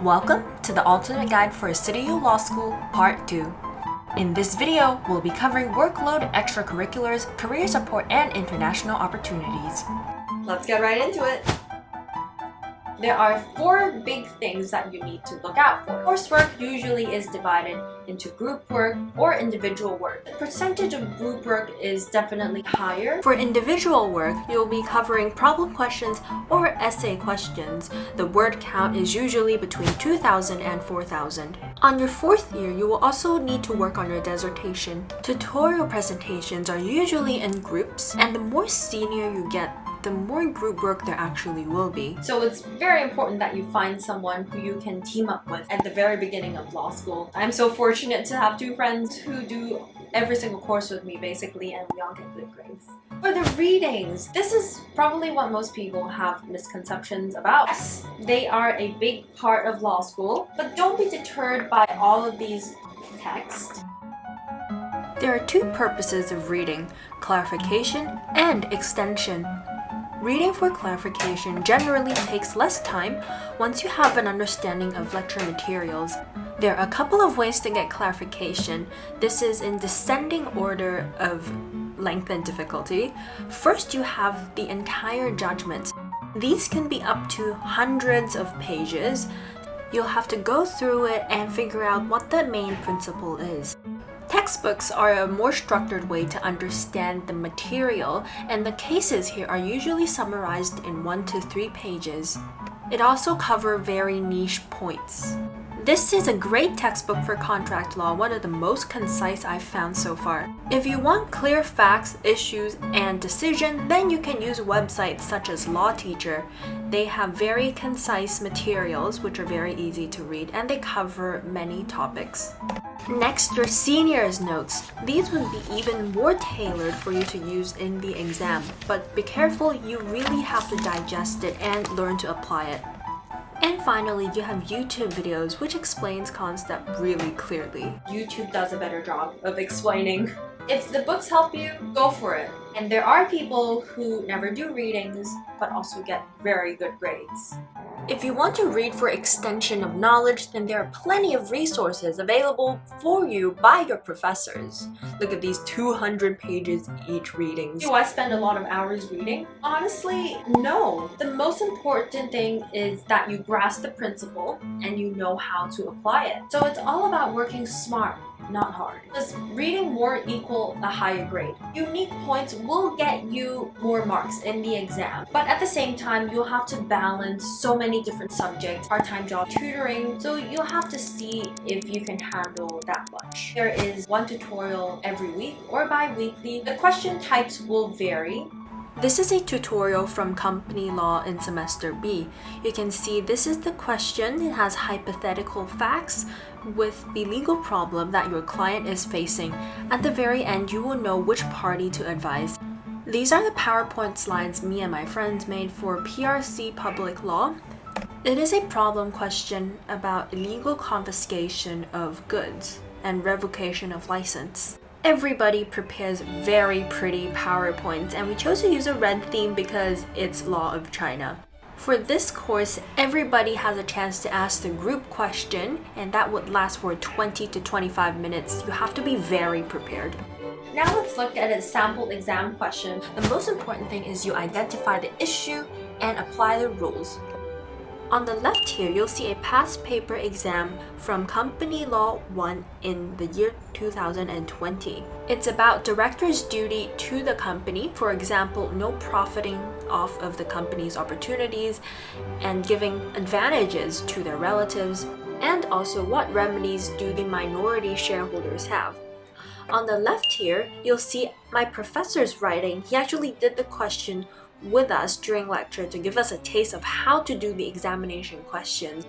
Welcome to the Ultimate Guide for CityU Law School Part 2. In this video, we'll be covering workload, extracurriculars, career support, and international opportunities. Let's get right into it. There are 4 big things that you need to look out for. Coursework usually is divided into group work or individual work. The percentage of group work is definitely higher. For individual work, you'll be covering problem questions or essay questions. The word count is usually between 2,000 and 4,000. On your 4th year, you will also need to work on your dissertation. Tutorial presentations are usually in groups, and the more senior you get, the more group work there actually will be. So it's very important that you find someone who you can team up with at the very beginning of law school. I'm so fortunate to have 2 friends who do every single course with me basically, and we all get good grades. For the readings, this is probably what most people have misconceptions about. Yes, they are a big part of law school, but don't be deterred by all of these texts. There are 2 purposes of reading: clarification and extension. Reading for clarification generally takes less time once you have an understanding of lecture materials. There are a couple of ways to get clarification. This is in descending order of length and difficulty. First, you have the entire judgment. These can be up to hundreds of pages. You'll have to go through it and figure out what the main principle is. Textbooks are a more structured way to understand the material, and the cases here are usually summarized in 1 to 3 pages. It also covers very niche points. This is a great textbook for contract law, one of the most concise I've found so far. If you want clear facts, issues, and decision, then you can use websites such as Law Teacher. They have very concise materials which are very easy to read, and they cover many topics. Next, your seniors notes. These would be even more tailored for you to use in the exam, but be careful, you really have to digest it and learn to apply it. And finally, you have YouTube videos which explains concept really clearly. YouTube does a better job of explaining. If the books help you, go for it. And there are people who never do readings but also get very good grades. If you want to read for extension of knowledge, then there are plenty of resources available for you by your professors. Look at these 200 pages each readings. Do I spend a lot of hours reading? Honestly, no. The most important thing is that you grasp the principle and you know how to apply it. So it's all about working smart, not hard. Does reading more equal a higher grade? Unique points will get you more marks in the exam, but at the same time, you'll have to balance so many different subjects, part-time job, tutoring, so you'll have to see if you can handle that much. There is 1 tutorial every week or bi-weekly. The question types will vary. This is a tutorial from Company Law in Semester B. You can see this is the question. It has hypothetical facts with the legal problem that your client is facing. At the very end, you will know which party to advise. These are the PowerPoint slides me and my friends made for PRC Public Law. It is a problem question about illegal confiscation of goods and revocation of license. Everybody prepares very pretty PowerPoints, and we chose to use a red theme because it's Law of China. For this course, everybody has a chance to ask the group question, and that would last for 20 to 25 minutes. You have to be very prepared. Now let's look at a sample exam question. The most important thing is you identify the issue and apply the rules. On the left here, you'll see a past paper exam from Company Law 1 in the year 2020. It's about director's duty to the company, for example, no profiting off of the company's opportunities and giving advantages to their relatives, and also what remedies do the minority shareholders have. On the left here, you'll see my professor's writing. He actually did the question with us during lecture to give us a taste of how to do the examination questions.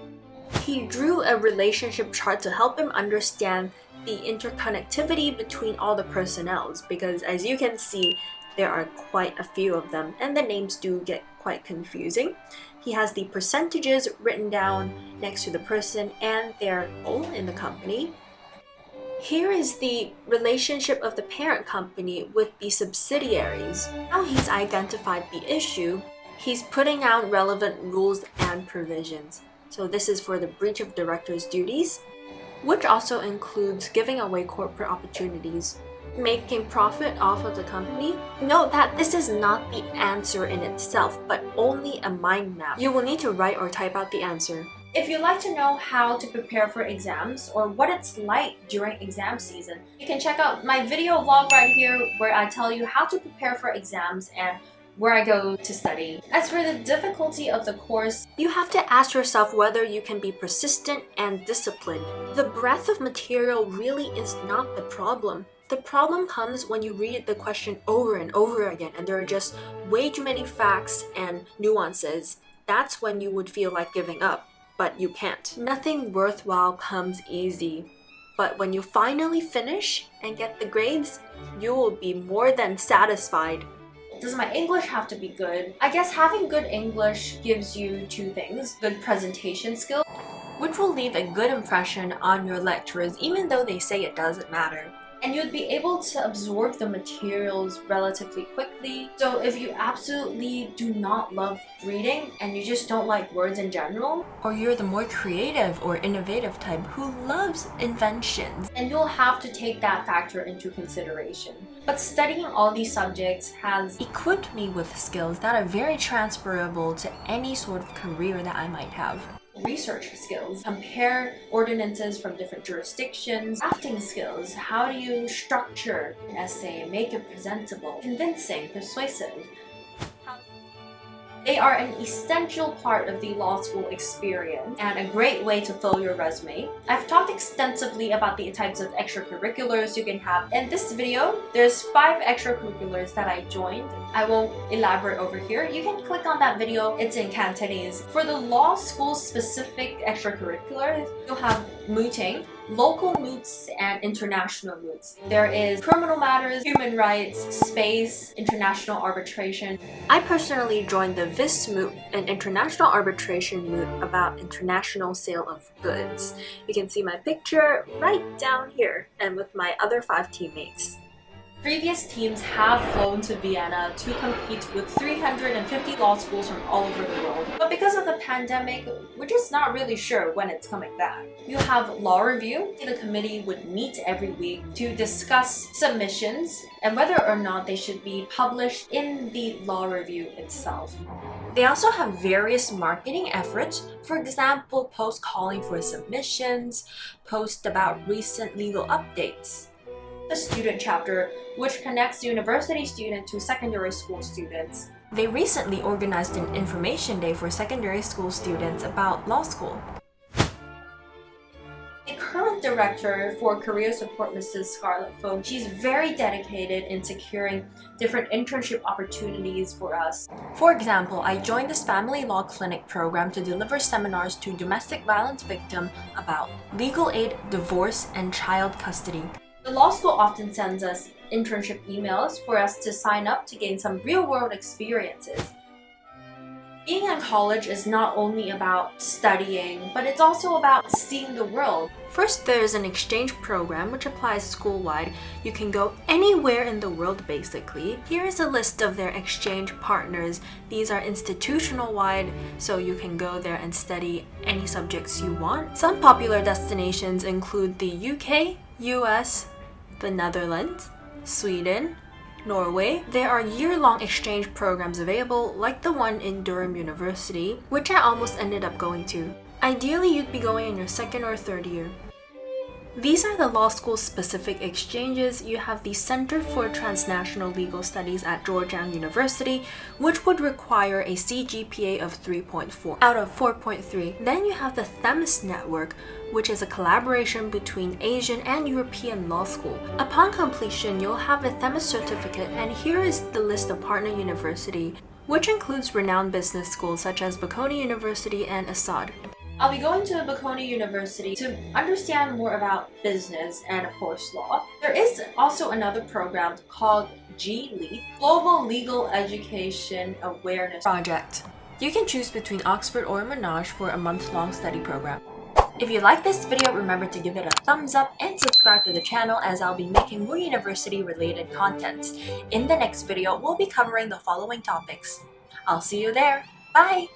He drew a relationship chart to help him understand the interconnectivity between all the personnels, because as you can see, there are quite a few of them and the names do get quite confusing. He has the percentages written down next to the person and their role in the company. Here is the relationship of the parent company with the subsidiaries. Now he's identified the issue, he's putting out relevant rules and provisions. So this is for the breach of director's duties, which also includes giving away corporate opportunities, making profit off of the company. Note that this is not the answer in itself, but only a mind map. You will need to write or type out the answer. If you'd like to know how to prepare for exams or what it's like during exam season, you can check out my video vlog right here where I tell you how to prepare for exams and where I go to study. As for the difficulty of the course, you have to ask yourself whether you can be persistent and disciplined. The breadth of material really is not the problem. The problem comes when you read the question over and over again and there are just way too many facts and nuances. That's when you would feel like giving up, but you can't. Nothing worthwhile comes easy. But when you finally finish and get the grades, you will be more than satisfied. Does my English have to be good? I guess having good English gives you two things: good presentation skills, which will leave a good impression on your lecturers even though they say it doesn't matter. And you'd be able to absorb the materials relatively quickly. So if you absolutely do not love reading and you just don't like words in general, or you're the more creative or innovative type who loves inventions, and you'll have to take that factor into consideration. But studying all these subjects has equipped me with skills that are very transferable to any sort of career that I might have. Research skills, compare ordinances from different jurisdictions, drafting skills, how do you structure an essay, make it presentable, convincing, persuasive. They are an essential part of the law school experience and a great way to fill your resume. I've talked extensively about the types of extracurriculars you can have. In this video, there's 5 extracurriculars that I joined. I won't elaborate over here. You can click on that video, it's in Cantonese. For the law school specific extracurriculars, you'll have Mooting, local moots and international moots. There is criminal matters, human rights, space, international arbitration. I personally joined the VIS moot, an international arbitration moot about international sale of goods. You can see my picture right down here and with my other 5 teammates. Previous teams have flown to Vienna to compete with 350 law schools from all over the world. But because of the pandemic, we're just not really sure when it's coming back. You have law review. The committee would meet every week to discuss submissions and whether or not they should be published in the law review itself. They also have various marketing efforts. For example, posts calling for submissions, posts about recent legal updates. The student chapter, which connects university students to secondary school students. They recently organized an information day for secondary school students about law school. The current director for career support, Mrs. Scarlett Fogg, she's very dedicated in securing different internship opportunities for us. For example, I joined this family law clinic program to deliver seminars to domestic violence victims about legal aid, divorce, and child custody. The law school often sends us internship emails for us to sign up to gain some real-world experiences. Being in college is not only about studying, but it's also about seeing the world. First, there's an exchange program which applies school-wide. You can go anywhere in the world basically. Here is a list of their exchange partners. These are institutional-wide, so you can go there and study any subjects you want. Some popular destinations include the UK, US, the Netherlands, Sweden, Norway. There are year-long exchange programs available, like the one in Durham University, which I almost ended up going to. Ideally, you'd be going in your 2nd or 3rd year. These are the law school specific exchanges. You have the Center for Transnational Legal Studies at Georgetown University, which would require a CGPA of 3.4 out of 4.3. Then you have the Themis Network, which is a collaboration between Asian and European law school. Upon completion, you'll have a Themis certificate, and here is the list of partner university, which includes renowned business schools such as Bocconi University and Assad. I'll be going to Bocconi University to understand more about business and, of course, law. There is also another program called GLEAP, Global Legal Education Awareness Project. You can choose between Oxford or Monash for a month-long study program. If you like this video, remember to give it a thumbs up and subscribe to the channel, as I'll be making more university-related content. In the next video, we'll be covering the following topics. I'll see you there. Bye!